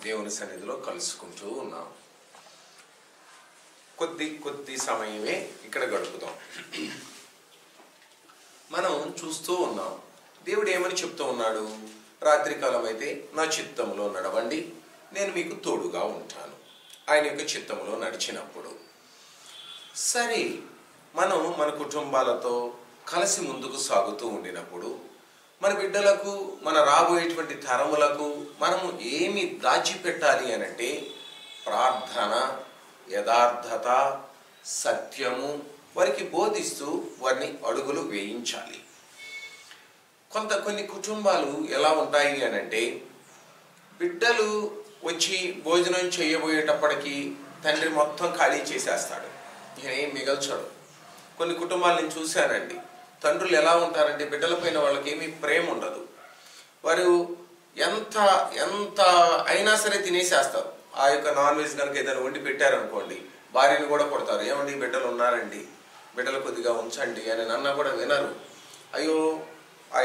దేవుని సన్నిధిలో కలుసుకుంటూ ఉన్నాం. కొద్ది సమయమే ఇక్కడ గడుపుతాం. మనం చూస్తూ ఉన్నాం దేవుడు ఏమని చెప్తూ ఉన్నాడు. రాత్రికాలం అయితే నా చిత్తంలో నడవండి, నేను మీకు తోడుగా ఉంటాను. ఆయన యొక్క చిత్తంలో నడిచినప్పుడు సరే మనం మన కుటుంబాలతో కలిసి ముందుకు సాగుతూ ఉండినప్పుడు మన బిడ్డలకు, మన రాబోయేటువంటి తరములకు మనము ఏమి దాచిపెట్టాలి అనంటే ప్రార్థన, యథార్థత, సత్యము వారికి బోధిస్తూ వారిని అడుగులు వేయించాలి. కొన్ని కుటుంబాలు ఎలా ఉంటాయి అనంటే బిడ్డలు వచ్చి భోజనం చేయబోయేటప్పటికి తండ్రి మొత్తం ఖాళీ చేసేస్తాడు, ఏం మిగల్చడు. కొన్ని కుటుంబాలు నేను చూశానండి. తండ్రులు ఎలా ఉంటారంటే బిడ్డలపైన వాళ్ళకి ఏమీ ప్రేమ ఉండదు. వారు ఎంత ఎంత అయినా సరే తినేసేస్తారు. ఆ యొక్క నాన్ వెజ్ కనుక ఏదైనా వండి పెట్టారనుకోండి, భార్యను కూడా కొడతారు. ఏమండి బిడ్డలు ఉన్నారండి, బిడ్డలు కొద్దిగా ఉంచండి అని అన్నా కూడా వినరు. అయ్యో ఆ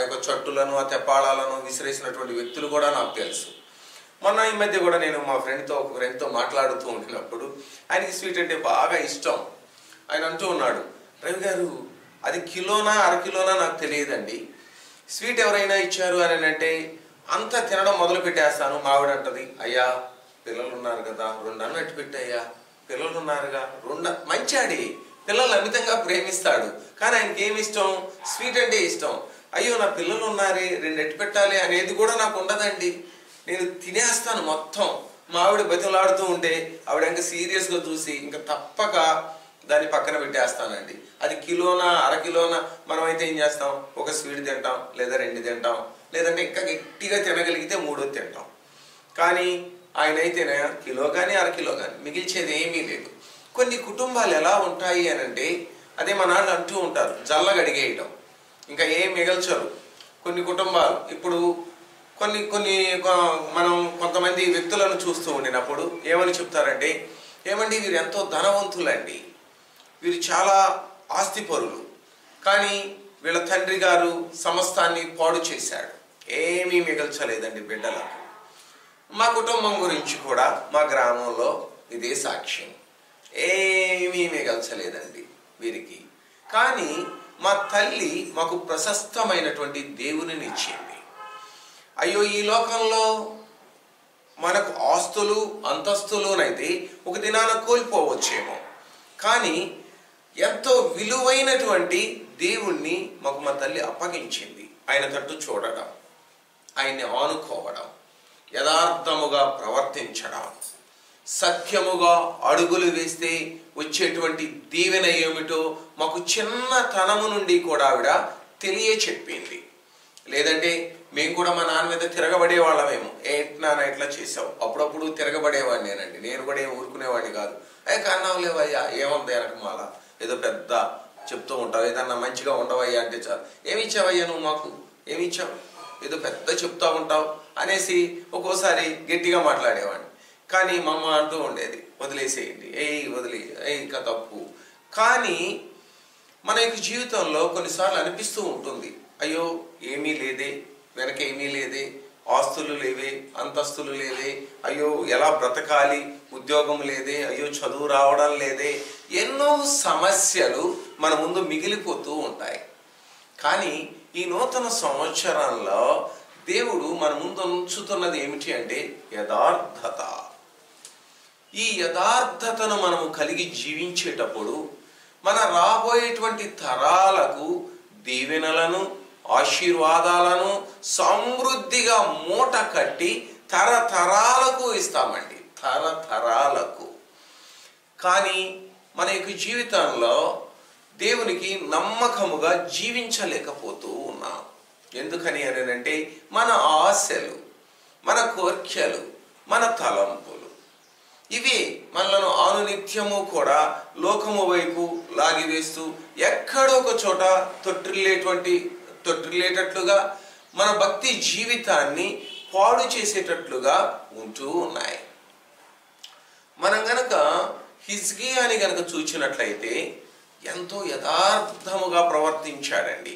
యొక్క చట్టులను, ఆ తెప్పాళాలను విసిరేసినటువంటి వ్యక్తులు కూడా నాకు తెలుసు. మొన్న ఈ మధ్య కూడా నేను మా ఒక ఫ్రెండ్తో మాట్లాడుతూ ఉండినప్పుడు ఆయనకి స్వీట్ అంటే బాగా ఇష్టం. ఆయన అంటూ ఉన్నాడు, రవి గారు అది కిలోనా అరకిలోనా నాకు తెలియదండి, స్వీట్ ఎవరైనా ఇచ్చారు అని అంటే అంతా తినడం మొదలు పెట్టేస్తాను. మావిడ అంటది, అయ్యా పిల్లలు ఉన్నారు కదా, 2 అన్నట్టు పెట్టయ్యా, పిల్లలు ఉన్నారుగా 2 మంచాడి, పిల్లలు అమితంగా ప్రేమిస్తాడు. కానీ ఆయనకి ఏమి ఇష్టం, స్వీట్ అంటే ఇష్టం. అయ్యో నా పిల్లలు ఉన్నారే 2 ఎట్టు పెట్టాలి అనేది కూడా నాకు ఉండదండి, నేను తినేస్తాను మొత్తం. మా ఆవిడ బతిలాడుతూ ఉంటే ఆవిడ ఇంకా సీరియస్గా చూసి ఇంకా తప్పక దాన్ని పక్కన పెట్టేస్తానండి. అది కిలోనా అరకిలోనా మనమైతే ఏం చేస్తాం, ఒక స్వీట్ తింటాం, లేదా 2 తింటాం, లేదంటే ఇంకా గట్టిగా తినగలిగితే 3 తింటాం. కానీ ఆయన అయితేనే కిలో కానీ అరకిలో కానీ మిగిల్చేది ఏమీ లేదు. కొన్ని కుటుంబాలు ఎలా ఉంటాయి అనంటే అదే మన వాళ్ళు అంటూ ఉంటారు, జల్లగడిగేయటం, ఇంకా ఏం మిగల్చరు. కొన్ని కుటుంబాలు ఇప్పుడు కొన్ని మనం కొంతమంది వ్యక్తులను చూస్తూ ఉండినప్పుడు ఏమని చెప్తారంటే, ఏమండి వీరు ఎంతో ధనవంతులండి, వీరు చాలా ఆస్తిపరులు, కానీ వీళ్ళ తండ్రి గారు సమస్తాన్ని పాడు చేశాడు, ఏమీ మిగల్చలేదండి బిడ్డలకు. మా కుటుంబం గురించి కూడా మా గ్రామంలో ఇదే సాక్ష్యం, ఏమీ మిగల్చలేదండి వీరికి. కానీ మా తల్లి మాకు ప్రశస్తమైనటువంటి దేవునిని ఇచ్చింది. అయ్యో ఈ లోకంలో మనకు ఆస్తులు అంతస్తులునైతే ఒక దినాన కోల్పోవచ్చేమో, కానీ ఎంతో విలువైనటువంటి దేవుణ్ణి మాకు మా తల్లి అప్పగించింది. ఆయన తట్టు చూడడం, ఆయన్ని ఆనుకోవడం, యథార్థముగా ప్రవర్తించడం, సత్యముగా అడుగులు వేస్తే వచ్చేటువంటి దీవెన ఏమిటో మాకు చిన్నతనము నుండి కూడా ఆవిడ తెలియచెప్పింది. లేదంటే మేము కూడా మా నాన్న మీద తిరగబడేవాళ్ళమేమో, ఏంటి నాన్న ఇట్లా చేసావు, అప్పుడప్పుడు తిరగబడేవాడినేనండి. నేను కూడా ఏం ఊరుకునేవాడిని కాదు. కన్నావు లేవయ్యా, ఏముంది వెనకమాల, ఏదో పెద్ద చెప్తూ ఉంటావు, ఏదన్నా మంచిగా ఉండవయ్యా అంటే చాలు, ఏమి ఇచ్చావయ్యా నువ్వు మాకు, ఏమి ఇచ్చావు, ఏదో పెద్ద చెప్తా ఉంటావు అనేసి ఒక్కోసారి గట్టిగా మాట్లాడేవాడిని. కానీ మా అమ్మ అంటూ ఉండేది, వదిలేసేయండి, వదిలే ఇంకా తప్పు. కానీ మన యొక్క జీవితంలో కొన్నిసార్లు అనిపిస్తూ ఉంటుంది, అయ్యో ఏమీ లేదే, వెనక ఏమీ లేదే, ఆస్తులు లేవే, అంతస్తులు లేదే, అయ్యో ఎలా బ్రతకాలి, ఉద్యోగం లేదే, అయ్యో చదువు రావడం లేదే, ఎన్నో సమస్యలు మన ముందు మిగిలిపోతూ ఉంటాయి. కానీ ఈ నూతన సంవత్సరంలో దేవుడు మన ముందు ఉంచుతున్నది ఏమిటి అంటే యథార్థత. ఈ యథార్థతను మనము కలిగి జీవించేటప్పుడు మన రాబోయేటువంటి తరాలకు దీవెనలను, ఆశీర్వాదాలను సమృద్ధిగా మూట కట్టి తరతరాలకు ఇస్తామండి, తరతరాలకు. కానీ మన యొక్క జీవితంలో దేవునికి నమ్మకముగా జీవించలేకపోతూ ఉన్నాం. ఎందుకని అంటే మన ఆశలు, మన కోర్కెలు, మన తలంపులు ఇవి మనలను అనునిత్యము కూడా లోకము వైపు లాగివేస్తూ ఎక్కడో ఒక చోట తొట్టిల్లేటట్లుగా మన భక్తి జీవితాన్ని పాడు చేసేటట్లుగా ఉంటూ ఉన్నాయి. మనం గనక హిజ్కియాని గనక చూచినట్లయితే ఎంతో యథార్థముగా ప్రవర్తించాడండి.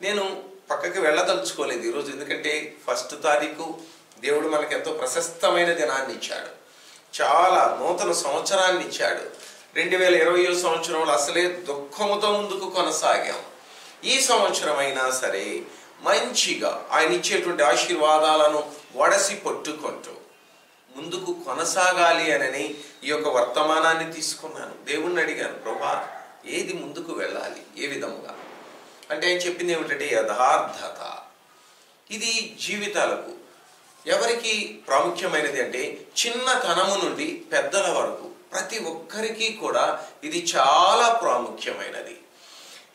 నేను పక్కకి వెళ్ళదలుచుకోలేదు ఈరోజు, ఎందుకంటే 1వ తారీఖు దేవుడు మనకు ఎంతో ప్రశస్తమైన దినాన్ని ఇచ్చాడు, చాలా నూతన సంవత్సరాన్ని ఇచ్చాడు. 2020 సంవత్సరంలో అసలే దుఃఖముతో ముందుకు కొనసాగాం. ఈ సంవత్సరం అయినా సరే మంచిగా ఆయన ఇచ్చేటువంటి ఆశీర్వాదాలను వడసి పట్టుకుంటూ ముందుకు కొనసాగాలి అని ఈ యొక్క వర్తమానాన్ని తీసుకున్నాను. దేవుణ్ణి అడిగాను, ప్రభా ఏది ముందుకు వెళ్ళాలి, ఏ విధముగా అంటే ఆయన చెప్పింది ఏమిటంటే యథార్థత. ఇది జీవితాలకు ఎవరికి ప్రాముఖ్యమైనది అంటే చిన్నతనము నుండి పెద్దల వరకు ప్రతి ఒక్కరికి కూడా ఇది చాలా ప్రాముఖ్యమైనది.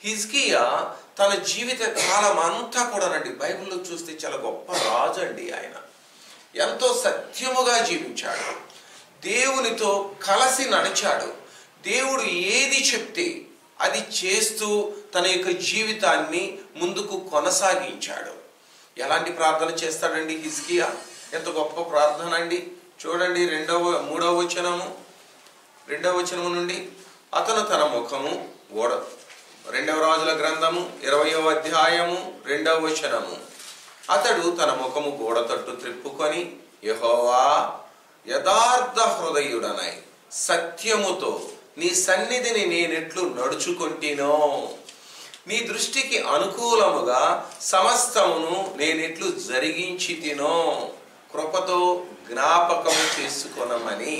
హిజ్కియా తన జీవిత కాలం అంతా కూడానండి బైబిల్లో చూస్తే చాలా గొప్ప రాజు అండి. ఆయన ఎంతో సత్యముగా జీవించాడు, దేవునితో కలిసి నడిచాడు, దేవుడు ఏది చెప్తే అది చేస్తూ తన యొక్క జీవితాన్ని ముందుకు కొనసాగించాడు. ఎలాంటి ప్రార్థన చేస్తాడండి హిజ్కియా? ఎంత గొప్ప ప్రార్థన అండి. చూడండి 3వ వచనము నుండి, అతను తన ముఖము 2వ రాజుల గ్రంథము 20వ అధ్యాయము 2వ వచనము, అతడు తన ముఖము గోడ తట్టు త్రిప్పుకొని, యెహోవా యథార్థ హృదయుడనై సత్యముతో నీ సన్నిధిని నేనెట్లు నడుచుకొంటినో, నీ దృష్టికి అనుకూలముగా సమస్తమును నేనెట్లు జరిగించితినో కృపతో జ్ఞాపకము చేసుకొనమని.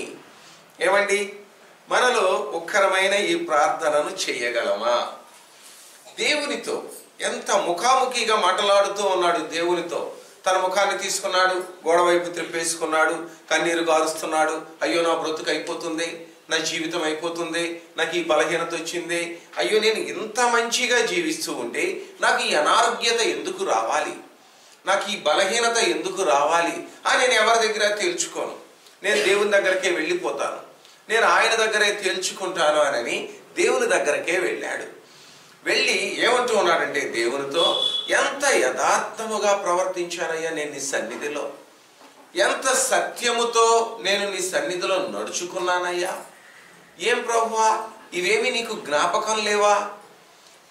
ఏమండి, మనలో ఒక్కరమైన ఈ ప్రార్థనను చేయగలమా? దేవునితో ఎంత ముఖాముఖిగా మాట్లాడుతూ ఉన్నాడు. దేవునితో తన ముఖాన్ని తీసుకున్నాడు, గోడ వైపు త్రిప్పేసుకున్నాడు, కన్నీరు గారుస్తున్నాడు. అయ్యో నా బ్రతుకు అయిపోతుంది, నా జీవితం అయిపోతుంది, నాకు ఈ బలహీనత వచ్చింది, అయ్యో నేను ఇంత మంచిగా జీవిస్తూ ఉంటే నాకు ఈ అనారోగ్యత ఎందుకు రావాలి, నాకు ఈ బలహీనత ఎందుకు రావాలి అని నేను ఎవరి దగ్గర తేల్చుకోను. నేను దేవుని దగ్గరకే వెళ్ళిపోతాను, నేను ఆయన దగ్గరే తేల్చుకుంటాను అని దేవుని దగ్గరకే వెళ్ళాడు. వెళ్ళి ఏమంటూ ఉన్నాడంటే దేవునితో, ఎంత యథార్థముగా ప్రవర్తించానయ్యా నేను నీ సన్నిధిలో, ఎంత సత్యముతో నేను నీ సన్నిధిలో నడుచుకున్నానయ్యా. ఏం ప్రభువా, ఇవేమి నీకు జ్ఞాపకం లేవా?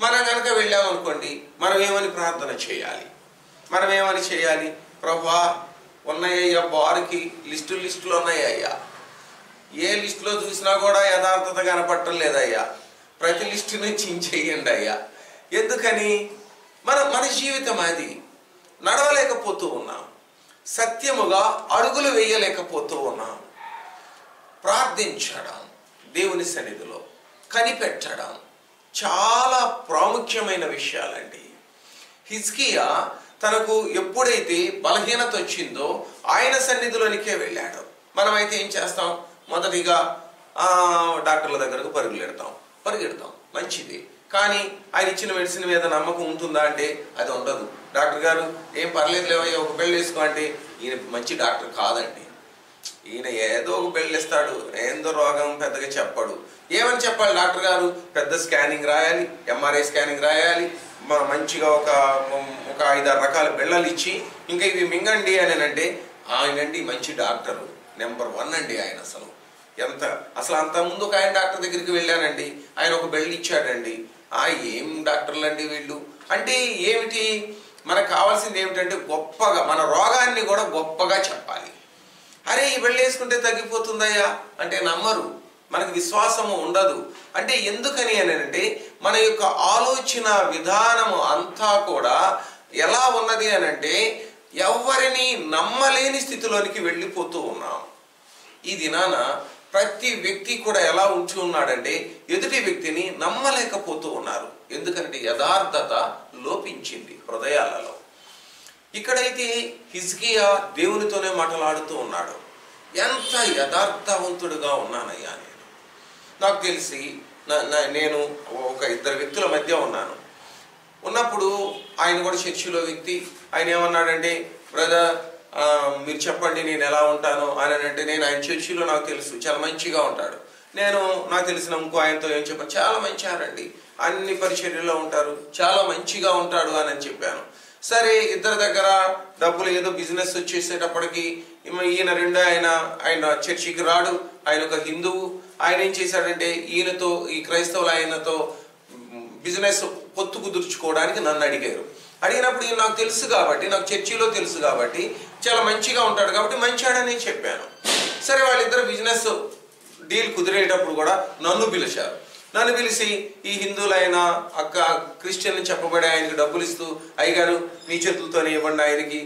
మనం కనుక వెళ్ళామనుకోండి, మనం ఏమని ప్రార్థన చేయాలి? మనం ఏమని చేయాలి? ప్రభువా ఉన్నాయ్యా, బారుకి లిస్టులు ఉన్నాయ్యా, ఏ లిస్టులో చూసినా కూడా యథార్థత కనపడటం లేదయ్యా, ప్రతి లిస్టుని చించేయండి అయ్యా. ఎందుకని? మన జీవితం అది నడవలేకపోతూ ఉన్నాం, సత్యముగా అడుగులు వేయలేకపోతూ ఉన్నాం. ప్రార్థించడం, దేవుని సన్నిధిలో కనిపెట్టడం చాలా ప్రాముఖ్యమైన విషయాలండి. హిజ్కియా తనకు ఎప్పుడైతే బలహీనత వచ్చిందో ఆయన సన్నిధిలోనికే వెళ్ళాడు. మనమైతే ఏం చేస్తాం? మొదటిగా డాక్టర్ల దగ్గరకు పరిగెడతాం, మంచిది. కానీ ఆయన ఇచ్చిన మెడిసిన్ మీద నమ్మకం ఉంటుందా అంటే అది ఉండదు. డాక్టర్ గారు ఏం పర్లేదు లేవయ్యా, ఒక బెల్ట్ వేసుకో అంటే ఈయన మంచి డాక్టర్ కాదండి. ఈయన ఏదో ఒక బెల్ట్ ఇస్తాడు, ఏందో రోగం పెద్దగా చెప్పాడు. ఏమని చెప్పాలి డాక్టర్ గారు? పెద్ద స్కానింగ్ రాయాలి, ఎంఆర్ఐ స్కానింగ్ రాయాలి, మంచిగా ఒక 5-6 రకాల బెళ్ళలు ఇచ్చి ఇంకా ఇవి మింగండి అని అంటే ఆయనండి మంచి డాక్టరు, నెంబర్ 1 అండి ఆయన. అసలు అంతకుముందు ఒక ఆయన డాక్టర్ దగ్గరికి వెళ్ళానండి, ఆయన ఒక బెల్ట్ ఇచ్చాడండి. ఏం డాక్టర్లు అండి వీళ్ళు అంటే ఏమిటి? మనకు కావాల్సింది ఏమిటంటే గొప్పగా మన రోగాన్ని కూడా గొప్పగా చెప్పాలి. అరే ఈ బెల్ట్ వేసుకుంటే తగ్గిపోతుందయ్యా అంటే నమ్మరు, మనకు విశ్వాసము ఉండదు. అంటే ఎందుకని అని అంటే మన యొక్క ఆలోచన విధానము అంతా కూడా ఎలా ఉన్నది అని అంటే ఎవరిని నమ్మలేని స్థితిలోనికి వెళ్ళిపోతూ ఉన్నాం. ఈ దినాన ప్రతి వ్యక్తి కూడా ఎలా ఉంచి ఉన్నాడంటే ఎదుటి వ్యక్తిని నమ్మలేకపోతూ ఉన్నారు. ఎందుకంటే యథార్థత లోపించింది హృదయాలలో. ఇక్కడైతే హిజ్కియా దేవునితోనే మాట్లాడుతూ ఉన్నాడు. ఎంత యథార్థవంతుడుగా ఉన్నానయ్యా నేను. నాకు తెలిసి నేను ఒక 2 వ్యక్తుల మధ్య ఉన్నప్పుడు ఆయన కూడా చర్చిలో వ్యక్తి. ఆయన ఏమన్నాడంటే, బ్రదర్ మీరు చెప్పండి నేను ఎలా ఉంటాను అని అంటే, నేను ఆయన చర్చిలో నాకు తెలుసు చాలా మంచిగా ఉంటాడు. నేను నాకు తెలిసిన ఇంకో ఆయనతో ఏం చెప్పాను, చాలా మంచివారండి, అన్ని పరిచర్యలో ఉంటారు, చాలా మంచిగా ఉంటాడు అని చెప్పాను. సరే ఇద్దరి దగ్గర డబ్బులు ఏదో బిజినెస్ వచ్చేసేటప్పటికి ఈయన ఆయన చర్చికి రాడు, ఆయన ఒక హిందువు. ఆయన ఏం చేశాడంటే ఈ క్రైస్తవులు ఆయనతో బిజినెస్ పొత్తు కుదుర్చుకోవడానికి నన్ను అడిగారు. అడిగినప్పుడు ఈయన నాకు తెలుసు కాబట్టి, నాకు చర్చిలో తెలుసు కాబట్టి, చాలా మంచిగా ఉంటాడు కాబట్టి మంచాడని చెప్పాను. సరే, వాళ్ళిద్దరు బిజినెస్ డీల్ కుదిరేటప్పుడు కూడా నన్ను పిలిచారు. నన్ను పిలిచి ఈ హిందువులైన అక్క క్రిస్టియన్ చెప్పబడే ఆయనకి డబ్బులు ఇస్తూ, అయ్యగారు మీ చేతులతోనే ఇవ్వండి ఆయనకి,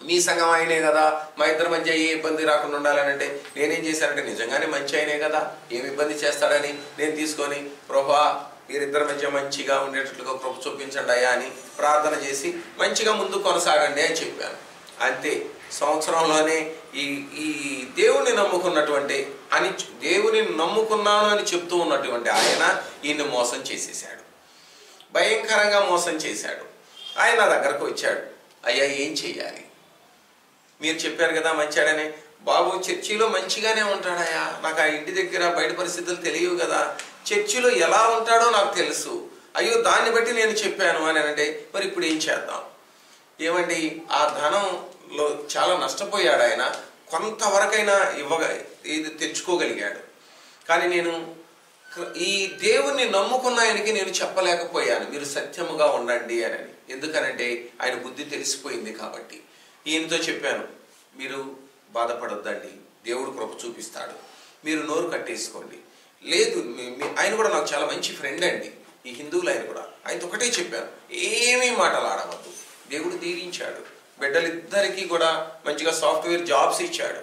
మీ సంఘం ఆయనే కదా, మా ఇద్దరి మధ్య ఏ ఇబ్బంది రాకుండా ఉండాలని అంటే నేనేం చేశానంటే నిజంగానే మంచి ఆయనే కదా, ఏమి ఇబ్బంది చేస్తాడని నేను తీసుకొని ప్రభువా మీరిద్దరి మధ్య మంచిగా ఉండేటట్లుగా కృప చూపించండి అయ్యా అని ప్రార్థన చేసి మంచిగా ముందు కొనసాగండి అని చెప్పాను. అంతే, సంవత్సరంలోనే ఈ దేవుని నమ్ముకున్నటువంటి దేవుని నమ్ముకున్నాను అని చెప్తూ ఉన్నటువంటి ఆయన ఈయన్ని మోసం చేసేసాడు, భయంకరంగా మోసం చేశాడు. ఆయన నా దగ్గరకు వచ్చాడు, అయ్యా ఏం చెయ్యాలి, మీరు చెప్పారు కదా మంచాడని. బాబు చర్చిలో మంచిగానే ఉంటాడయ్యా, నాకు ఆ ఇంటి దగ్గర బయట పరిస్థితులు తెలియవు కదా, చర్చిలో ఎలా ఉంటాడో నాకు తెలుసు, అయ్యో దాన్ని బట్టి నేను చెప్పాను అని అంటే మరి ఇప్పుడు ఏం చేద్దాం. ఏమండి, ఆ ధనంలో చాలా నష్టపోయాడు ఆయన, కొంతవరకైనా ఇది తెచ్చుకోగలిగాడు. కానీ నేను ఈ దేవుణ్ణి నమ్ముకున్న ఆయనకి నేను చెప్పలేకపోయాను మీరు సత్యముగా ఉండండి అని. ఎందుకనంటే ఆయన బుద్ధి తెలిసిపోయింది కాబట్టి. ఈయనతో చెప్పాను, మీరు బాధపడొద్దండి, దేవుడు కృప చూపిస్తాడు, మీరు నోరు కట్టేసుకోండి. లేదు, ఆయన కూడా నాకు చాలా మంచి ఫ్రెండ్ అండి, ఈ హిందువులు ఆయన కూడా. ఆయనతో ఒకటే చెప్పాను, ఏమీ మాటలు ఆడవద్దు. దేవుడు దీవించాడు, బిడ్డలిద్దరికీ కూడా మంచిగా సాఫ్ట్వేర్ జాబ్స్ ఇచ్చాడు.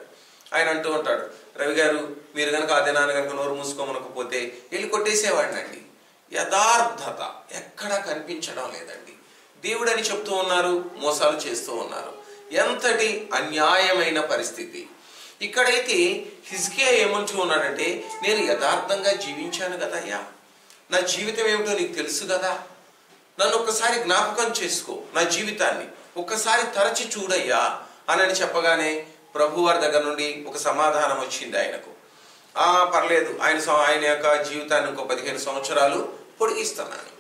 ఆయన అంటూ ఉంటాడు, రవి గారు మీరు కనుక అదే నాన్న కనుక నోరు మూసుకోమనకపోతే వెళ్ళి కొట్టేసేవాడినండి. యథార్థత ఎక్కడా కనిపించడం లేదండి. దేవుడు అని చెప్తూ ఉన్నారు, మోసాలు చేస్తూ ఉన్నారు. ఎంతటి అన్యాయమైన పరిస్థితి. ఇక్కడైతే హిజ్కియా ఏమంటూ ఉన్నాడంటే, నేను యథార్థంగా జీవించాను కదయ్యా, నా జీవితం ఏమిటో నీకు తెలుసు కదా, నన్ను ఒక్కసారి జ్ఞాపకం చేసుకో, నా జీవితాన్ని ఒక్కసారి తరచి చూడయ్యా అని చెప్పగానే ప్రభు వారి దగ్గర నుండి ఒక సమాధానం వచ్చింది ఆయనకు. పర్లేదు, ఆయన యొక్క జీవితాన్ని ఇంకో 15 సంవత్సరాలు పొడిగిస్తున్నాను,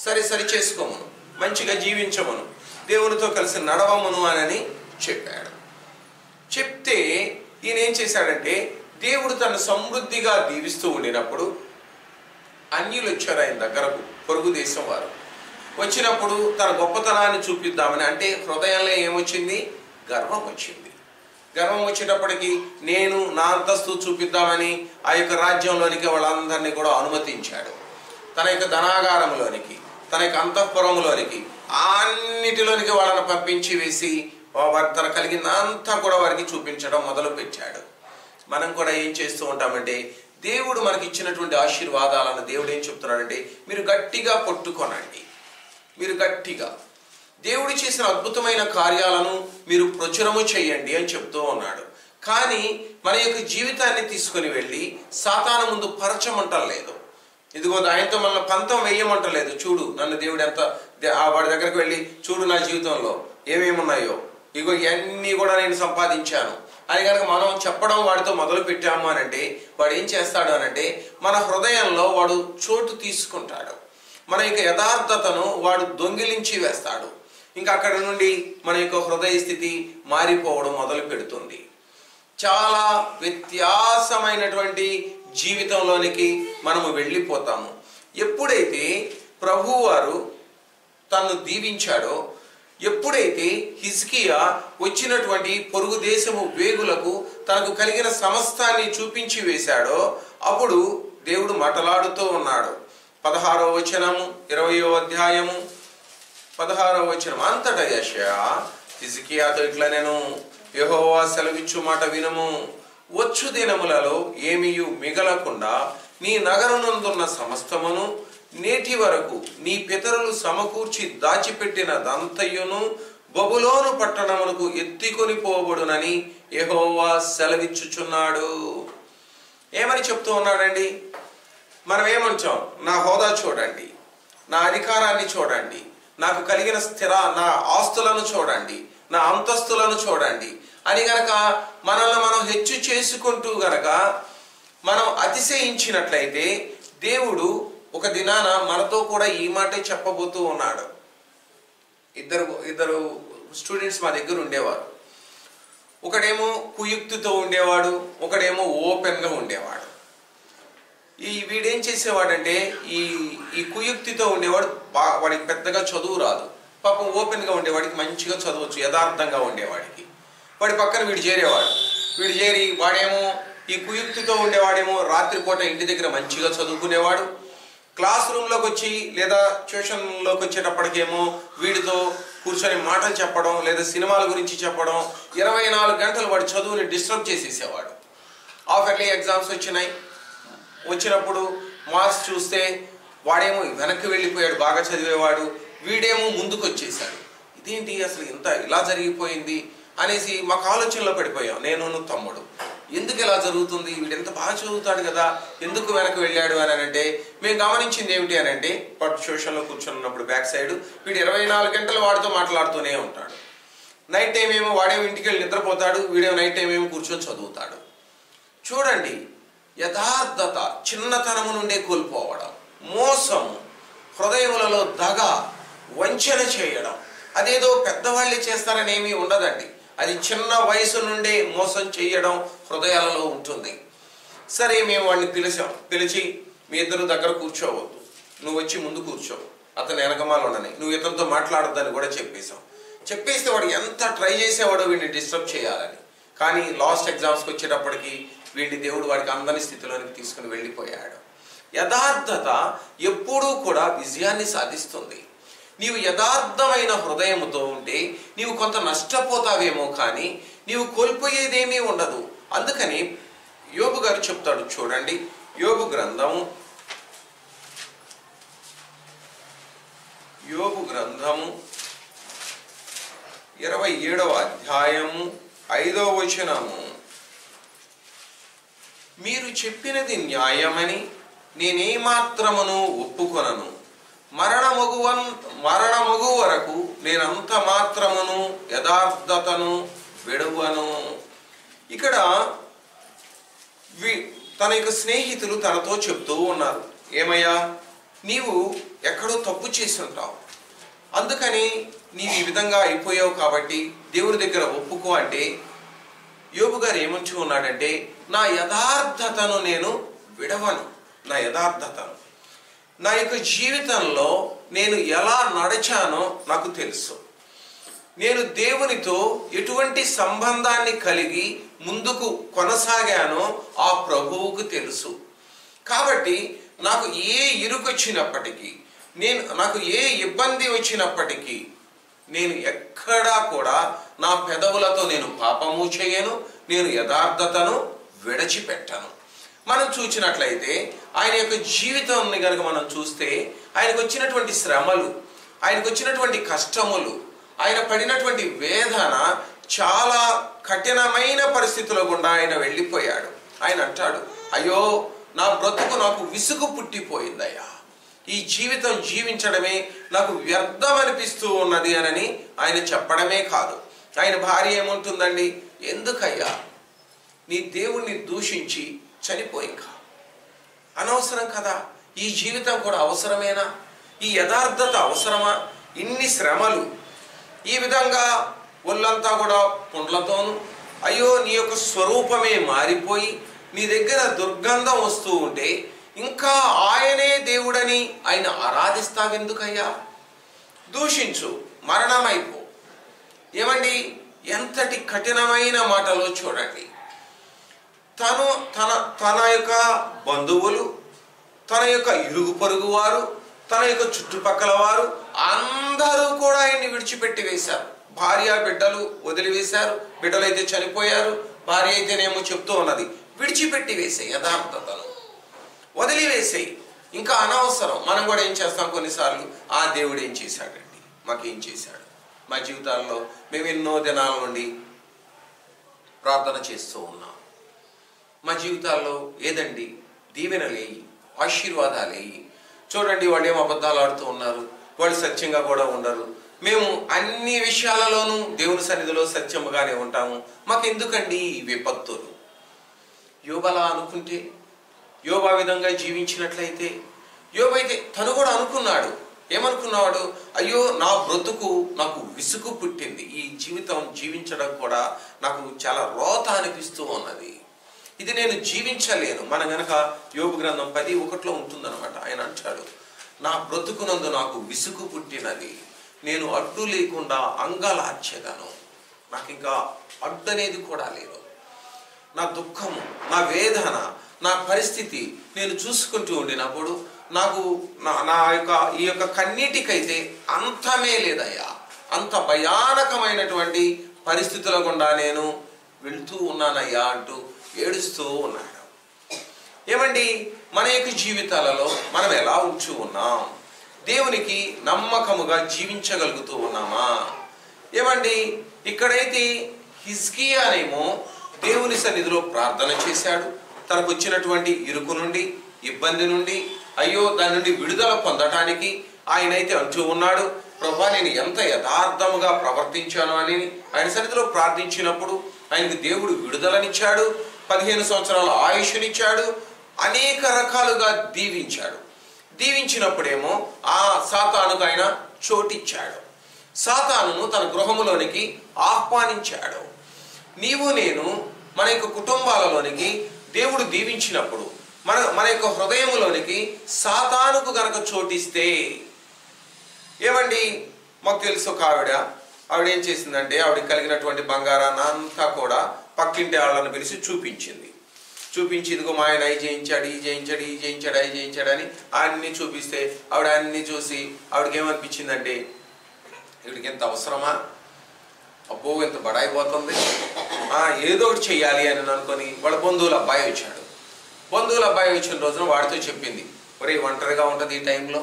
సరి చేసుకోమను, మంచిగా జీవించమను, దేవునితో కలిసి నడవమను అని చెప్పాడు. చెప్తే ఈయన ఏం చేశాడంటే, దేవుడు తను సమృద్ధిగా దీవిస్తూ ఉండినప్పుడు అన్యులు వచ్చారు ఆయన దగ్గరకు, పొరుగు దేశం వారు వచ్చినప్పుడు తన గొప్పతనాన్ని చూపిద్దామని, అంటే హృదయంలో ఏమొచ్చింది, గర్వం వచ్చింది. గర్వం వచ్చేటప్పటికి నేను నా అంతస్తు చూపిద్దామని ఆ యొక్క రాజ్యంలోనికి వాళ్ళందరినీ కూడా అనుమతించాడు. తన యొక్క ధనాగారంలోనికి, తన యొక్క అంతఃపురంలోనికి, అన్నిటిలోనికి వాళ్ళని పంపించి వేసి తన కలిగిందంతా కూడా వారికి చూపించడం మొదలు పెట్టాడు. మనం కూడా ఏం చేస్తూ ఉంటామంటే, దేవుడు మనకి ఇచ్చినటువంటి ఆశీర్వాదాలను దేవుడు ఏం చెప్తున్నాడంటే, మీరు గట్టిగా పట్టుకోనండి, మీరు గట్టిగా దేవుడు చేసిన అద్భుతమైన కార్యాలను మీరు ప్రచురము చేయండి అని చెప్తూ ఉన్నాడు. కానీ మన యొక్క జీవితాన్ని తీసుకొని వెళ్ళి సాతాను ముందు పరచమంటలేదు. ఇదిగో ఆయనతో మన పంతం వేయమంటలేదు. చూడు నన్ను దేవుడు ఎంత, వాడి దగ్గరకు వెళ్ళి చూడు నా జీవితంలో ఏమేమి ఉన్నాయో, ఇగో ఇవన్నీ కూడా నేను సంపాదించాను అని కనుక మనం చెప్పడం వాడితో మొదలు పెట్టాము అని అంటే, వాడు ఏం చేస్తాడు అనంటే, మన హృదయంలో వాడు చోటు తీసుకుంటాడు, మన యొక్క యథార్థతను వాడు దొంగిలించి వేస్తాడు. ఇంకా అక్కడ నుండి మన యొక్క హృదయ స్థితి మారిపోవడం మొదలు పెడుతుంది. చాలా వ్యత్యాసమైనటువంటి జీవితంలోనికి మనము వెళ్ళిపోతాము. ఎప్పుడైతే ప్రభువారు తను దీవించాడో, ఎప్పుడైతే హిజ్కియా వచ్చినటువంటి పొరుగు దేశము వేగులకు తనకు కలిగిన సమస్తాన్ని చూపించి వేశాడో, అప్పుడు దేవుడు మాట్లాడుతూ ఉన్నాడు. 16వ వచనము 20వ అధ్యాయము 16వ వచనం, అంతటా యెషయా హిజ్కియాతో ఇట్లా నేను యెహోవా సెలవిచ్చు మాట వినుము, వచ్చు దినములలో ఏమీయు మిగలకుండా నీ నగరనందున్న సమస్తమును నేటి వరకు నీ పితరులు సమకూర్చి దాచిపెట్టిన దంతయును బబులోను పట్టణములకు ఎత్తికొని పోబడునని యెహోవా సెలవిచ్చుచున్నాడు. ఏమని చెప్తూ ఉన్నాడండి? మనం ఏమంటాం? నా హోదా చూడండి, నా అధికారాన్ని చూడండి, నాకు కలిగిన నా ఆస్తులను చూడండి, నా అంతస్తులను చూడండి అని గనక మనల్ని మనం హెచ్చు చేసుకుంటూ గనక మనం అతిశయించినట్లయితే, దేవుడు ఒక దినాన మనతో కూడా ఈ మాటే చెప్పబోతూ ఉన్నాడు. ఇద్దరు స్టూడెంట్స్ మా దగ్గర ఉండేవారు. ఒకడేమో కుయుక్తితో ఉండేవాడు, ఒకడేమో ఓపెన్గా ఉండేవాడు. వీడేం చేసేవాడంటే, ఈ కుయుక్తితో ఉండేవాడు వాడికి పెద్దగా చదువు రాదు, పాపం ఓపెన్గా ఉండేవాడికి మంచిగా చదవచ్చు, యథార్థంగా ఉండేవాడికి. వాడి పక్కన వీడు చేరేవాడు. వీడు చేరి వాడేమో ఈ కుయుక్తితో ఉండేవాడేమో రాత్రిపూట ఇంటి దగ్గర మంచిగా చదువుకునేవాడు. క్లాస్ రూమ్లోకి వచ్చి లేదా ట్యూషన్లోకి వచ్చేటప్పటికేమో వీడితో కూర్చొని మాటలు చెప్పడం లేదా సినిమాల గురించి చెప్పడం, 24 గంటలు వాడి చదువుని డిస్టర్బ్ చేసేసేవాడు. హాఫ్-ఇయర్లీ ఎగ్జామ్స్ వచ్చినప్పుడు మార్క్స్ చూస్తే వాడేమో వెనక్కి వెళ్ళిపోయాడు, బాగా చదివేవాడు, వీడేమో ముందుకు వచ్చేసాడు. ఇదేంటి అసలు ఇంత ఇలా జరిగిపోయింది అనేసి మాకు ఆలోచనలో పడిపోయాం, నేను తమ్ముడు. ఎందుకు ఇలా జరుగుతుంది, వీడు ఎంత బాగా చదువుతాడు కదా, ఎందుకు వెనక్కి వెళ్ళాడు అని అంటే మేము గమనించింది ఏమిటి అని అంటే, ట్యూషన్లో కూర్చున్నప్పుడు బ్యాక్ సైడ్ వీడు 24 గంటలు వాడితో మాట్లాడుతూనే ఉంటాడు. నైట్ టైం ఏమో వాడేమో ఇంటికి వెళ్ళి నిద్రపోతాడు, వీడేమో నైట్ టైం ఏమో కూర్చొని చదువుతాడు. చూడండి, యథార్థత చిన్నతనము నుండే కోల్పోవడం, మోసం, హృదయములలో దగ, వంచన చేయడం, అదేదో పెద్దవాళ్ళే చేస్తారని ఏమీ ఉండదండి. అది చిన్న వయసు నుండే మోసం చేయడం హృదయాలలో ఉంటుంది. సరే, మేము వాడిని పిలిచి మీ ఇద్దరు దగ్గర కూర్చోవద్దు, నువ్వు వచ్చి ముందు కూర్చో, అతను వెనకమాల ఉండని, నువ్వు ఇతనితో మాట్లాడొద్దని కూడా చెప్పేస్తే వాడు ఎంత ట్రై చేసేవాడో వీడిని డిస్టర్బ్ చేయాలని. కానీ లాస్ట్ ఎగ్జామ్స్కి వచ్చేటప్పటికి వీడిని దేవుడు వాడికి అందని స్థితిలోనికి తీసుకుని వెళ్ళిపోయాడు. యథార్థత ఎప్పుడూ కూడా విజయాన్ని సాధిస్తుంది. నీవు యథార్థమైన హృదయముతో ఉంటే నీవు కొంత నష్టపోతావేమో, కానీ నీవు కోల్పోయేదేమీ ఉండదు. అందుకని యోబు గారు చెప్తాడు, చూడండి, యోబు గ్రంథము 27వ అధ్యాయము 5వ వచనము. మీరు చెప్పినది న్యాయమని నేనేమాత్రమును ఒప్పుకొనను, మరణమగు వరకు నేనంత మాత్రమును యథార్థతను విడువను. ఇక్కడ తన యొక్క స్నేహితులు తనతో చెప్తూ ఉన్నారు, ఏమయ్యా, నీవు ఎక్కడో తప్పు చేసి ఉంటావు, అందుకని నీవు ఈ విధంగా అయిపోయావు, కాబట్టి దేవుని దగ్గర ఒప్పుకో అంటే యోబు గారు ఏమంటూ ఉన్నాడంటే, నా యథార్థతను నేను విడవను. నా యథార్థతను, నా యొక్క జీవితంలో నేను ఎలా నడిచానో నాకు తెలుసు. నేను దేవునితో ఎటువంటి సంబంధాన్ని కలిగి ముందుకు కొనసాగానో ఆ ప్రభువుకు తెలుసు. కాబట్టి నాకు ఏ ఇరుకొచ్చినప్పటికీ, నాకు ఏ ఇబ్బంది వచ్చినప్పటికీ నేను ఎక్కడా కూడా నా పెదవులతో నేను పాపము చేయను, నేను యథార్థతను విడిచిపెట్టను. మనం చూసినట్లయితే ఆయన యొక్క జీవితాన్ని కనుక మనం చూస్తే, ఆయనకు వచ్చినటువంటి శ్రమలు, ఆయనకు వచ్చినటువంటి కష్టములు, ఆయన పడినటువంటి వేదన, చాలా కఠినమైన పరిస్థితుల గుండా ఆయన వెళ్ళిపోయాడు. ఆయన అంటాడు, అయ్యో నా బ్రతుకు నాకు విసుగు పుట్టిపోయిందయ్యా, ఈ జీవితం జీవించడమే నాకు వ్యర్థం అనిపిస్తూ ఉన్నది అని ఆయన చెప్పడమే కాదు, ఆయన భార్య ఏముంటుందండి, ఎందుకయ్యా నీ దేవుణ్ణి దూషించి చనిపోయింకా, అనవసరం కదా, ఈ జీవితం కూడా అవసరమేనా, ఈ యథార్థత అవసరమా, ఇన్ని శ్రమలు, ఈ విధంగా ఒళ్ళంతా కూడా పుండ్లతోను, అయ్యో నీ యొక్క స్వరూపమే మారిపోయి నీ దగ్గర దుర్గంధం వస్తూ ఉంటే ఇంకా ఆయనే దేవుడని ఆయన ఆరాధిస్తావెందుకయ్యా, దూషించు, మరణమైపో. ఏమండి, ఎంతటి కఠినమైన మాటలో చూడండి. తన యొక్క బంధువులు, తన యొక్క ఇరుగు పొరుగు వారు, తన యొక్క చుట్టుపక్కల వారు అందరూ కూడా ఆయన్ని విడిచిపెట్టి వేశారు. భార్య బిడ్డలు వదిలివేశారు, బిడ్డలైతే చనిపోయారు, భార్య అయితేనేమో చెప్తూ ఉన్నది, విడిచిపెట్టి వేసాయి, యథార్థతను వదిలివేసాయి, ఇంకా అనవసరం. మనం కూడా ఏం చేస్తాం కొన్నిసార్లు, ఆ దేవుడు ఏం చేశాడండి, మాకేం చేశాడు. మా జీవితాల్లో మేము ఎన్నో దినాల నుండి ప్రార్థన చేస్తూ ఉన్నాం. మా జీవితాల్లో ఏదండి దీవెనలేయి, ఆశీర్వాదాలేయి. చూడండి, వాళ్ళు ఏమో అబద్ధాలు ఆడుతూ ఉన్నారు, వాళ్ళు సత్యంగా కూడా ఉండరు. మేము అన్ని విషయాలలోనూ దేవుని సన్నిధిలో సత్యముగానే ఉంటాము, మాకెందుకండి ఈ విపత్తులు. యోబలా అనుకుంటే, యోబా విధంగా జీవించినట్లయితే, యోబైతే తను కూడా అనుకున్నాడు, ఏమనుకున్నాడు, అయ్యో నా బ్రతుకు నాకు విసుగు పుట్టింది, ఈ జీవితం జీవించడం కూడా నాకు చాలా రోత అనిపిస్తూ ఉన్నది, ఇది నేను జీవించలేను. మనం గనక యోబు గ్రంథం 10:1 ఉంటుందన్నమాట. ఆయన అంటాడు, నా బ్రతుకునందు నాకు విసుగు పుట్టినది, నేను అడ్డు లేకుండా అంగలార్చెదను. నాకు ఇంకా అడ్డు అనేది కూడా లేదు. నా దుఃఖము, నా వేదన, నా పరిస్థితి నేను చూసుకుంటూ ఉండినప్పుడు నాకు ఈ యొక్క కన్నీటికైతే అంతమే లేదయ్యా. అంత భయానకమైనటువంటి పరిస్థితుల గుండా నేను వెళుతూ ఉన్నానయ్యా అంటూ ఏడుస్తూ ఉన్నాడు. ఏమండి, మన యొక్క జీవితాలలో మనం ఎలా ఉంటూ ఉన్నాం? దేవునికి నమ్మకముగా జీవించగలుగుతూ ఉన్నామా? ఏమండి, ఇక్కడైతే హిజ్కియానేమో దేవుని సన్నిధిలో ప్రార్థన చేశాడు. తనకు వచ్చినటువంటి ఇరుకు నుండి, ఇబ్బంది నుండి, అయ్యో దాని నుండి విడుదల పొందటానికి ఆయనైతే అంటూ ఉన్నాడు, ప్రభువా నేను ఎంత యథార్థముగా ప్రవర్తించాను అని ఆయన సన్నిధిలో ప్రార్థించినప్పుడు ఆయనకు దేవుడు విడుదలనిచ్చాడు, 15 సంవత్సరాల ఆయుష్నిచ్చాడు, అనేక రకాలుగా దీవించాడు. దీవించినప్పుడేమో ఆ సాతానుకు ఆయన చోటిచ్చాడు, సాతానును తన గృహములోనికి ఆహ్వానించాడు. నీవు నేను మన యొక్క కుటుంబాలలోనికి దేవుడు దీవించినప్పుడు మన యొక్క హృదయములోనికి సాతానుకు గనక చోటిస్తే, ఏమండి, మాకు తెలుసు ఒక ఆవిడ ఏం చేసిందంటే ఆవిడ కలిగినటువంటి బంగారాన్ని అంతా కూడా పక్కింటి వాళ్ళని పిలిచి చూపించి ఇదిగో మా ఆయన అవి చేయించాడు, ఈ చేయించాడు, ఈ చేయించాడు, అవి చేయించాడు అని అన్నీ చూపిస్తే ఆవిడ అన్నీ చూసి ఆవిడకి ఏమనిపించిందంటే, వీడికి ఎంత అవసరమా, అబ్బో ఎంత బడాయిపోతుంది, ఏదో ఒకటి చెయ్యాలి అని అనుకొని వాళ్ళ బంధువుల అబ్బాయి వచ్చాడు. బంధువుల అబ్బాయి వచ్చిన రోజున వాడితో చెప్పింది, ఒరే ఒంటరిగా ఉంటుంది ఈ టైంలో,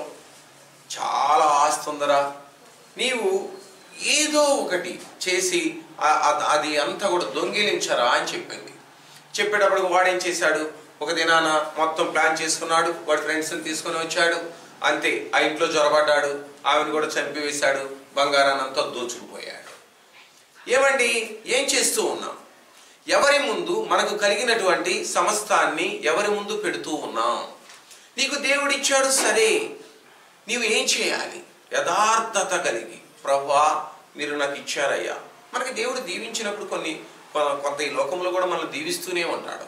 చాలా ఆస్తి ఉందరా, నీవు ఏదో ఒకటి చేసి అది అంతా కూడా దొంగిలించరా అని చెప్పింది. చెప్పేటప్పుడు వాడేం చేశాడు, ఒక దినాన మొత్తం ప్లాన్ చేసుకున్నాడు, వాడి ఫ్రెండ్స్ని తీసుకొని వచ్చాడు, అంతే ఆ ఇంట్లో జొరబడ్డాడు, ఆమెను కూడా చంపివేశాడు, బంగారాన్ని అంతా దోచుకుపోయాడు. ఏమండి, ఏం చేస్తూ ఉన్నాం? ఎవరి ముందు మనకు కలిగినటువంటి సమస్తాన్ని ఎవరి ముందు పెడుతూ ఉన్నాం? నీకు దేవుడిచ్చాడు సరే, నీవు ఏం చేయాలి? యథార్థత కలిగి, ప్రభువా మీరు నాకు ఇచ్చారయ్యా. మనకి దేవుడు దీవించినప్పుడు కొంత ఈ లోకంలో కూడా మనల్ని దీవిస్తూనే ఉంటాడు.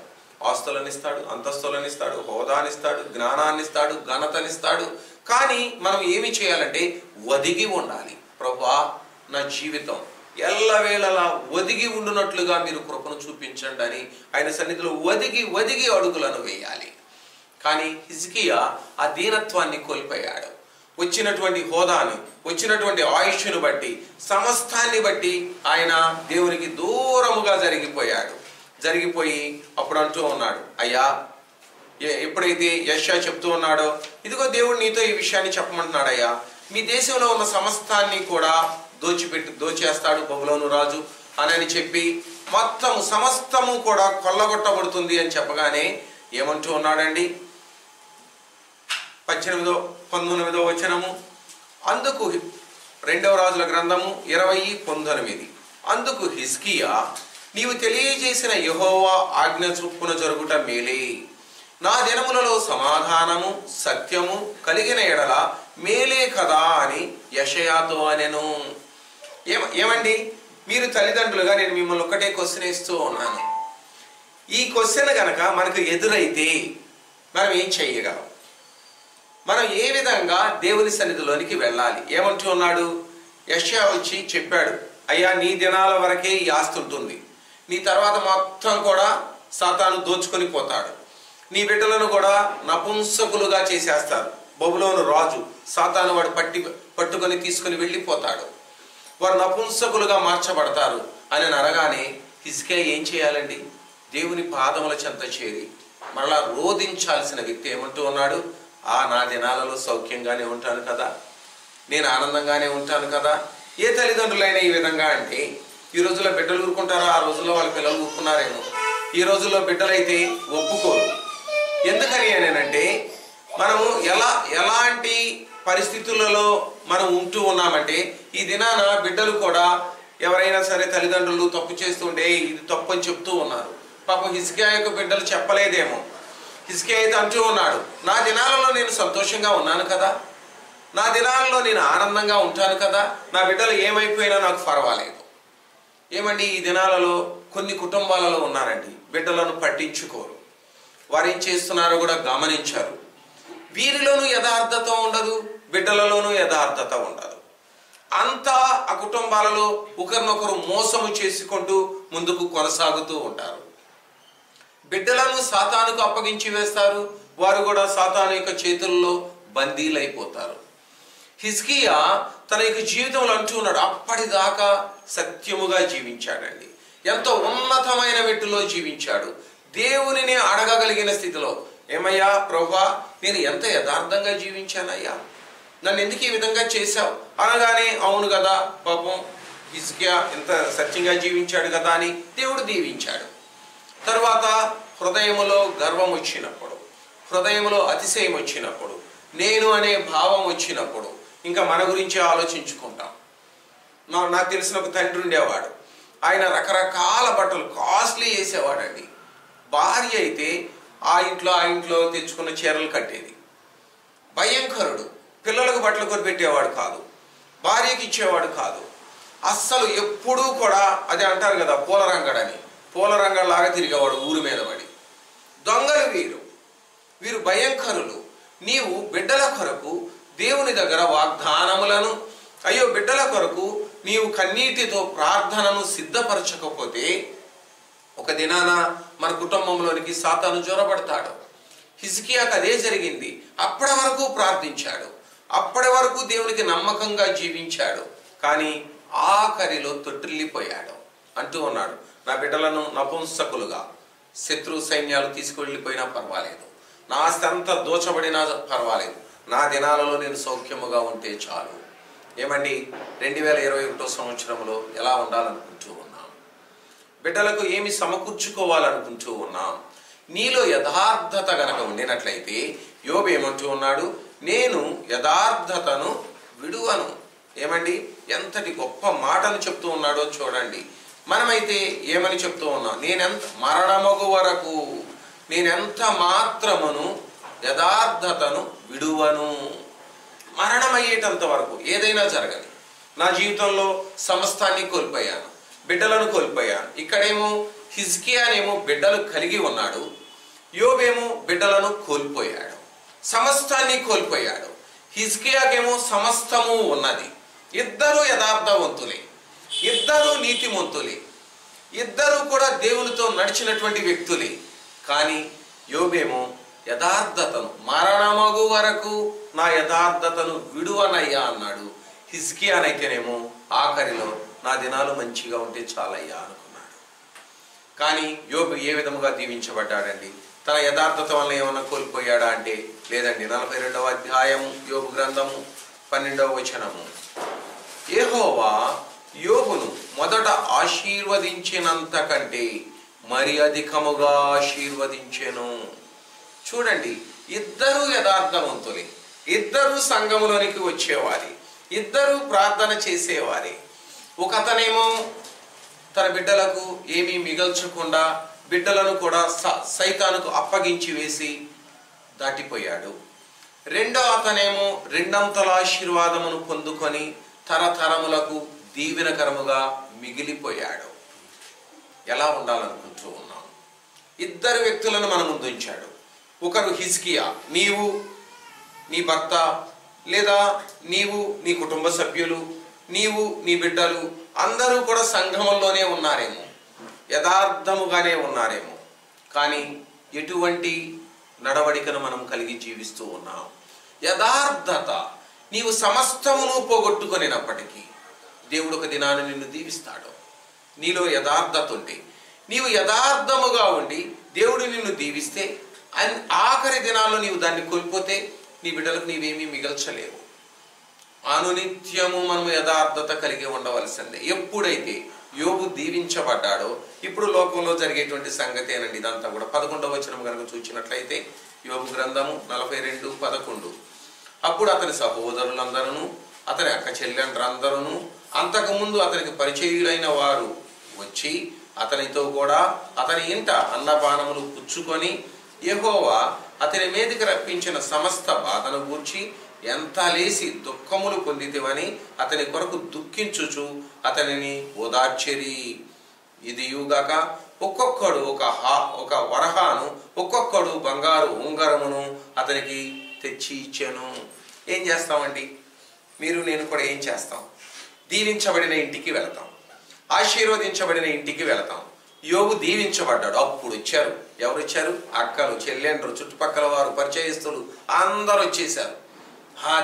ఆస్తులను ఇస్తాడు, అంతస్తులను ఇస్తాడు, హోదానిస్తాడు, జ్ఞానాన్నిస్తాడు, ఘనతనిస్తాడు. కానీ మనం ఏమి చేయాలంటే ఒదిగి ఉండాలి. ప్రభువా నా జీవితం ఎల్లవేళలా ఒదిగి ఉండునట్లుగా మీరు కృపను చూపించండి అని ఆయన సన్నిధిలో ఒదిగి అడుగులను వేయాలి. కానీ హిజ్కియా ఆ దీనత్వాన్ని కోల్పోయాడు. వచ్చినటువంటి హోదాను, వచ్చినటువంటి ఆయుష్ను బట్టి, సమస్తాన్ని బట్టి ఆయన దేవునికి దూరముగా జరిగిపోయి అప్పుడు అంటూ ఉన్నాడు, అయ్యా ఎప్పుడైతే యెషయా చెప్తూ ఉన్నాడో, ఇదిగో దేవుడు నీతో ఈ విషయాన్ని చెప్పమంటున్నాడు, అయ్యా మీ దేశంలో ఉన్న సమస్తాన్ని కూడా దోచేస్తాడు బబులోను రాజు అని చెప్పి మొత్తం సమస్తము కూడా కొల్లగొట్టబడుతుంది అని చెప్పగానే ఏమంటూ ఉన్నాడండి, 18-19 వచనము, అందుకు 2వ రాజుల గ్రంథము 20:19, అందుకు హిజ్కియా నీవు తెలియజేసిన యెహోవా ఆజ్ఞ చొప్పున జరుగుట మేలే, నా దినములలో సమాధానము సత్యము కలిగిన ఎడల మేలే కదా అని యెషయాతో అనెను. ఏమండి, మీరు తల్లిదండ్రులుగా నేను మిమ్మల్ని ఒక్కటే క్వశ్చన్ ఇస్తూ ఉన్నాను. ఈ క్వశ్చన్ గనక మనకు ఎదురైతే మనం ఏం చెయ్యగలం? మనం ఏ విధంగా దేవుని సన్నిధిలోనికి వెళ్ళాలి? ఏమంటూ ఉన్నాడు? యెషయా వచ్చి చెప్పాడు, అయ్యా నీ దినాల వరకే ఈ ఆస్తి ఉంటుంది, నీ తర్వాత మొత్తం కూడా సాతాను దోచుకొని పోతాడు, నీ బిడ్డలను కూడా నపుంసకులుగా చేసేస్తారు, బబులోను రాజు సాతాను వాడు పట్టుకొని తీసుకొని వెళ్ళిపోతాడు, వారు నపుంసకులుగా మార్చబడతారు అని అనగానే హిజ్కియా ఏం చేయాలండి? దేవుని పాదముల చెంత చేరి మరలా రోధించాల్సిన వ్యక్తి ఏమంటూ ఉన్నాడు, నా దినాలలో సౌఖ్యంగానే ఉంటాను కదా, నేను ఆనందంగానే ఉంటాను కదా. ఏ తల్లిదండ్రులైనా ఈ విధంగా అంటే, ఈ రోజుల్లో బిడ్డలు ఊరుకుంటారా? ఆ రోజుల్లో వాళ్ళ పిల్లలు ఊరుకున్నారేమో. ఈ రోజుల్లో బిడ్డలైతే ఒప్పుకోరు. ఎందుకని అంటే మనము ఎలాంటి పరిస్థితులలో మనం ఉంటూ ఉన్నామంటే, ఈ దినాన బిడ్డలు కూడా ఎవరైనా సరే తల్లిదండ్రులు తప్పు చేస్తుంటే ఇది తప్పు అని చెప్తూ ఉన్నారు. పాపం హిజ్కియా యొక్క బిడ్డలు చెప్పలేదేమో. హిజ్కియా అయితే అంటూ ఉన్నాడు, నా దినాలలో నేను సంతోషంగా ఉన్నాను కదా, నా దినాలలో నేను ఆనందంగా ఉంటాను కదా, నా బిడ్డలు ఏమైపోయినా నాకు పర్వాలేదు. ఏమండి, ఈ దినాలలో కొన్ని కుటుంబాలలో ఉన్నారండి, బిడ్డలను పట్టించుకోరు, వారు ఏం చేస్తున్నారో కూడా గమనించారు. వీరిలోనూ యథార్థత ఉండదు, బిడ్డలలోనూ యథార్థత ఉండదు. అంతా ఆ కుటుంబాలలో ఒకరినొకరు మోసము చేసుకుంటూ ముందుకు కొనసాగుతూ ఉంటారు. బిడ్డలను సాతానుకు అప్పగించి వేస్తారు. వారు కూడా సాతాను యొక్క చేతుల్లో బందీలైపోతారు. హిజ్కియా తన యొక్క జీవితంలో అంటూ ఉన్నాడు, అప్పటిదాకా సత్యముగా జీవించాడండి. ఎంతో ఉన్నతమైన మెట్టులో జీవించాడు. దేవునిని అడగగలిగిన స్థితిలో, ఏమయ్యా ప్రభువా, నేను ఎంత యథార్థంగా జీవించానయ్యా, నన్ను ఎందుకు ఈ విధంగా చేశావు అనగానే, అవును కదా పాపం హిజ్కియా ఎంత సత్యంగా జీవించాడు కదా అని దేవుడు దీవించాడు. తర్వాత హృదయములో గర్వం వచ్చినప్పుడు, హృదయములో అతిశయం వచ్చినప్పుడు, నేను అనే భావం వచ్చినప్పుడు ఇంకా మన గురించే ఆలోచించుకుంటాం. నాకు తెలిసిన ఒక తండ్రి ఉండేవాడు. ఆయన రకరకాల బట్టలు కాస్ట్లీ వేసేవాడండి. భార్య అయితే ఆ ఇంట్లో తెచ్చుకున్న చీరలు కట్టేది. భయంకరుడు. పిల్లలకు బట్టలు కొనిపెట్టేవాడు కాదు, భార్యకి ఇచ్చేవాడు కాదు. అస్సలు ఎప్పుడూ కూడా అదే అంటారు కదా పూలరంగడని, పూలరంగడిలాగా తిరిగేవాడు ఊరి మీద పడి. దొంగలు వీరు భయంకరులు. నీవు బిడ్డల కొరకు దేవుని దగ్గర వాగ్దానములను, అయ్యో బిడ్డల కొరకు నీవు కన్నీటితో ప్రార్థనను సిద్ధపరచకపోతే ఒక దినాన మన కుటుంబంలోనికి సాతాను జొరబడతాడు. హిజ్కియాకు అదే జరిగింది. అప్పటి వరకు ప్రార్థించాడు, అప్పటి వరకు దేవునికి నమ్మకంగా జీవించాడు. కానీ ఆఖరిలో తొట్టిల్లిపోయాడు. అంటూ ఉన్నాడు, నా బిడ్డలను నపుంసకులుగా శత్రు సైన్యాలు తీసుకువెళ్ళిపోయినా పర్వాలేదు, నా ఆస్తి అంతా దోచబడినా పర్వాలేదు, నా దినాలలో నేను సౌఖ్యముగా ఉంటే చాలు. ఏమండి, 2021 సంవత్సరంలో ఎలా ఉండాలనుకుంటూ ఉన్నాం? బిడ్డలకు ఏమి సమకూర్చుకోవాలనుకుంటూ ఉన్నాం? నీలో యథార్థత గనక ఉండినట్లయితే యోబు ఏమంటూ ఉన్నాడు, నేను యథార్థతను విడువను. ఏమండి, ఎంతటి గొప్ప మాటను చెప్తూ ఉన్నాడో చూడండి. మనమైతే ఏమని చెప్తూ ఉన్నాం? నేనెంత మరణమగు వరకు నేనెంత మాత్రమును యథార్థతను విడువను. మరణమయ్యేటంత వరకు ఏదైనా జరగని. నా జీవితంలో సమస్తాన్ని కోల్పోయాను, బిడ్డలను కోల్పోయాను. ఇక్కడేమో హిజ్కియానేమో బిడ్డలు కలిగి ఉన్నాడు, యోబేమో బిడ్డలను కోల్పోయాడు, సమస్తాన్ని కోల్పోయాడు. హిజ్కియాకేమో సమస్తము ఉన్నది. ఇద్దరు యథార్థవంతులే, ఇద్దరు నీతిమంతులే, ఇద్దరు కూడా దేవునితో నడిచినటువంటి వ్యక్తులే. కానీ యోబేమో యథార్థతను, మరణమగు వరకు నా యథార్థతను విడువనయ్యా అన్నాడు. హిజ్కియానైతేనేమో ఆఖరిలో నా దినాలు మంచిగా ఉంటే చాలయ్యా అనుకున్నాడు. కానీ యోబు ఏ విధముగా దీవించబడ్డాడండి? తన యథార్థత వల్ల ఏమన్నా కోల్పోయాడా అంటే లేదండి. 42వ అధ్యాయము యోబు గ్రంథము 12వ వచనము, యెహోవా యోబును మొదట ఆశీర్వదించినంత కంటే మరి అధికముగా ఆశీర్వదించెను. చూడండి, ఇద్దరు యథార్థవంతులే, ఇద్దరు సంఘములోనికి వచ్చేవారి, ఇద్దరు ప్రార్థన చేసేవారి. ఒక అతనేమో తన బిడ్డలకు ఏమీ మిగల్చకుండా బిడ్డలను కూడా సైతానుకు అప్పగించి వేసి దాటిపోయాడు. రెండో అతనేమో రెండంతల ఆశీర్వాదమును పొందుకొని తరతరములకు దీవెనకరముగా మిగిలిపోయాడు. ఎలా ఉండాలనుకుంటూ ఉన్నాం? ఇద్దరు వ్యక్తులను మన ముందు ఉంచాడు. ఒకరు హిజ్కియా, నీవు నీ భర్త, లేదా నీవు నీ కుటుంబ సభ్యులు, నీవు నీ బిడ్డలు అందరూ కూడా సంఘములోనే ఉన్నారేమో, యథార్థముగానే ఉన్నారేమో. కానీ ఎటువంటి నడవడికను మనం కలిగి జీవిస్తూ ఉన్నాం? యథార్థత. నీవు సమస్తమును పోగొట్టుకొనినప్పటికీ దేవుడు ఒక దినాన్ని నిన్ను దీవిస్తాడు. నీలో యథార్థత ఉండి, నీవు యథార్థముగా ఉండి దేవుడు నిన్ను దీవిస్తే, ఆఖరి దినాల్లో నీవు దాన్ని కోల్పోతే నీ బిడ్డలకు నీవేమీ మిగల్చలేవు. అనునిత్యము మనము యథార్థత కలిగి ఉండవలసిందే. ఎప్పుడైతే యోబు దీవించబడ్డాడో, ఇప్పుడు లోకంలో జరిగేటువంటి సంగతేనండి ఇదంతా కూడా. 11వ వచనం కనుక చూసినట్లయితే యోబు గ్రంథము 42:11, అప్పుడు అతని సహోదరులందరూ, అతని అక్క చెల్లెండ్రందరూ, అంతకుముందు అతనికి పరిచయులైన వారు వచ్చి అతనితో కూడా అతని ఇంట అన్నపానములు పుచ్చుకొని యెహోవా అతని మీదకి రప్పించిన సమస్త బాధను గూర్చి ఎంత లేసి దుఃఖములు పొందితివని అతని కొరకు దుఃఖించుచు అతనిని ఓదార్చిరి. ఇది యుగాక ఒక్కొక్కడు ఒక వరహాను, ఒక్కొక్కడు బంగారు ఉంగరమును అతనికి తెచ్చి ఇచ్చాను. ఏం చేస్తామండి? మీరు నేను కూడా ఏం చేస్తాం? దీవించబడిన ఇంటికి వెళతాం, ఆశీర్వదించబడిన ఇంటికి వెళతాం. యోబు దీవించబడ్డాడు. అప్పుడు వచ్చారు. ఎవరు వచ్చారు? అక్కలు, చెల్లెండ్రు, చుట్టుపక్కల వారు, పరిచయస్తులు అందరూ వచ్చేసారు.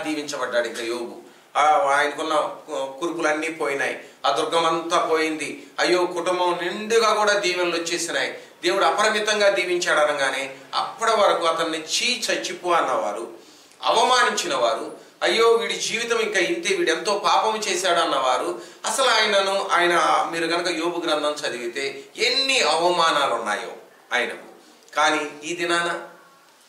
దీవించబడ్డాడు. ఇంకా యోబు ఆయనకున్న కురుపులన్నీ పోయినాయి, ఆ దుర్గమంతా పోయింది. అయ్యో, కుటుంబం నిండుగా కూడా దీవెనలు వచ్చేసినాయి. దేవుడు అపరిమితంగా దీవించాడు అనగానే అప్పటి వరకు అతన్ని చచ్చిపో అన్నవారు, అవమానించిన వారు, అయ్యో వీడి జీవితం ఇంకా ఇంతే, వీడు ఎంతో పాపము చేశాడు అన్నవారు, అసలు ఆయన మీరు కనుక యోబు గ్రంథం చదివితే ఎన్ని అవమానాలు ఉన్నాయో ఆయనకు. కానీ ఈ దినాన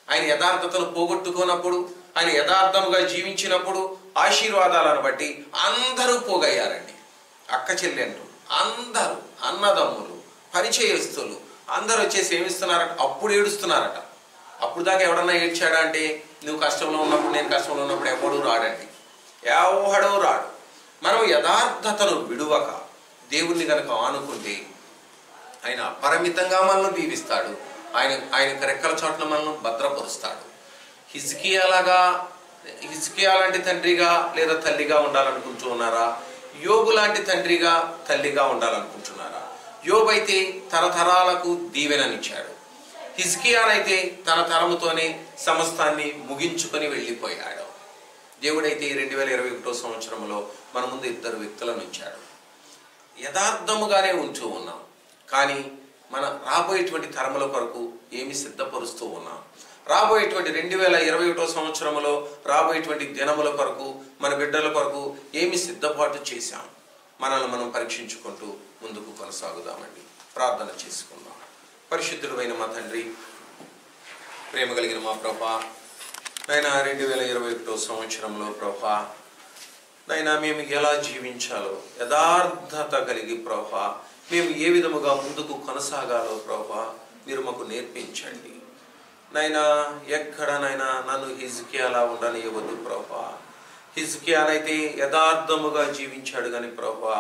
ఆయన యథార్థతను పోగొట్టుకున్నప్పుడు, ఆయన యథార్థముగా జీవించినప్పుడు ఆశీర్వాదాలను బట్టి అందరూ పోగయ్యారండి. అక్క చెల్లెండ్రు అందరూ, అన్నదమ్ములు, పరిచయస్తులు అందరూ వచ్చేసి ఏమిస్తున్నారట? అప్పుడు ఏడుస్తున్నారట. అప్పుడు దాకా ఎవడన్నా ఏడ్చాడా అంటే, నువ్వు కష్టంలో ఉన్నప్పుడు, నేను కష్టంలో ఉన్నప్పుడు ఎవడూ రాడండి, ఎవడూ రాడు. మనం యథార్థతను విడువక దేవుణ్ణి కనుక ఆనుకుంటే ఆయన అపరిమితంగా మనల్ని దీవిస్తాడు. ఆయన రెక్కల చోట్ల మనల్ని భద్రపరుస్తాడు. హిజ్కియా లాంటి తండ్రిగా లేదా తల్లిగా ఉండాలనుకుంటూ ఉన్నారా? యోబు లాంటి తండ్రిగా, తల్లిగా ఉండాలనుకుంటున్నారా? యోబు అయితే తరతరాలకు దీవెననిచ్చాడు. హిజ్కియానైతే తన తరముతోనే సమస్తాన్ని ముగించుకొని వెళ్ళిపోయాడు. దేవుడైతే 2021 సంవత్సరంలో మన ముందు ఇద్దరు వ్యక్తులను ఉంచాడు. యథార్థముగానే ఉంటూ ఉన్నాం, కానీ మన రాబోయేటువంటి తరముల కొరకు ఏమి సిద్ధపరుస్తూ ఉన్నాం? రాబోయేటువంటి 2021 సంవత్సరంలో రాబోయేటువంటి దినముల కొరకు, మన బిడ్డల కొరకు ఏమి సిద్ధపాటు చేశాం? మనల్ని మనం పరీక్షించుకుంటూ ముందుకు కొనసాగుదామండి. ప్రార్థన చేసుకుందాం. పరిశుద్ధుడైన మా తండ్రి, ప్రేమ కలిగిన మా ప్రభా, నైనా 2021 సంవత్సరంలో ప్రభా, నైనా మేము ఎలా జీవించాలో యథార్థత కలిగి ప్రభా, మేము ఏ విధముగా ముందుకు కొనసాగాలో ప్రభా మీరు మాకు నేర్పించండి. నైనా ఎక్కడనైనా నన్ను హిజ్కియాలా ఉండనివ్వద్దు ప్రభా. హిజ్కియానైతే యథార్థముగా జీవించాడు కానీ ప్రభా,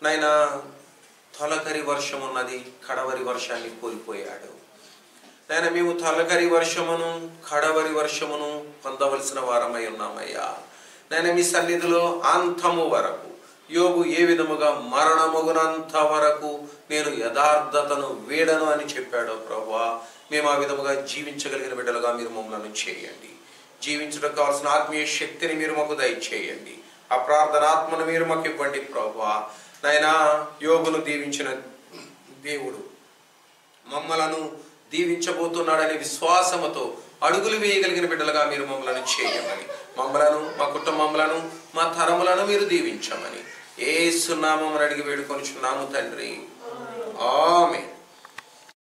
నైనా తొలకరి వర్షం ఉన్నది, కడవరి వర్షాన్ని కోల్పోయాడు. నైనా మేము తొలకరి వర్షమును, కడవరి వర్షమును పొందవలసిన వారమై ఉన్నామయ్యా. నైనా మీ సన్నిధిలో అంతము వరకు, యోబు ఏ విధముగా మరణమగునంత వరకు నేను యథార్థతను వీడను అని చెప్పాడో ప్రభా, మేము ఆ విధముగా జీవించగలిగిన బిడ్డలుగా మీరు మమ్మల్ని చేయండి. జీవించడానికి కావాల్సిన ఆత్మీయ శక్తిని మీరు మాకు దయచేయండి. ఆ ప్రార్థనాత్మను మీరు మాకు ఇవ్వండి ప్రభా. నైనా యోబును దీవించిన దేవుడు మమ్మలను దీవించబోతున్నాడనే విశ్వాసముతో అడుగులు వేయగలిగిన బిడ్డలుగా మీరు మమ్మల్ని చేయమని, మమ్మలను, మా కుటుంబములను, మా తరములను మీరు దీవించమని యేసు నామమున అడిగి వేడుకొనుచున్నాము తండ్రి. ఆమేన్.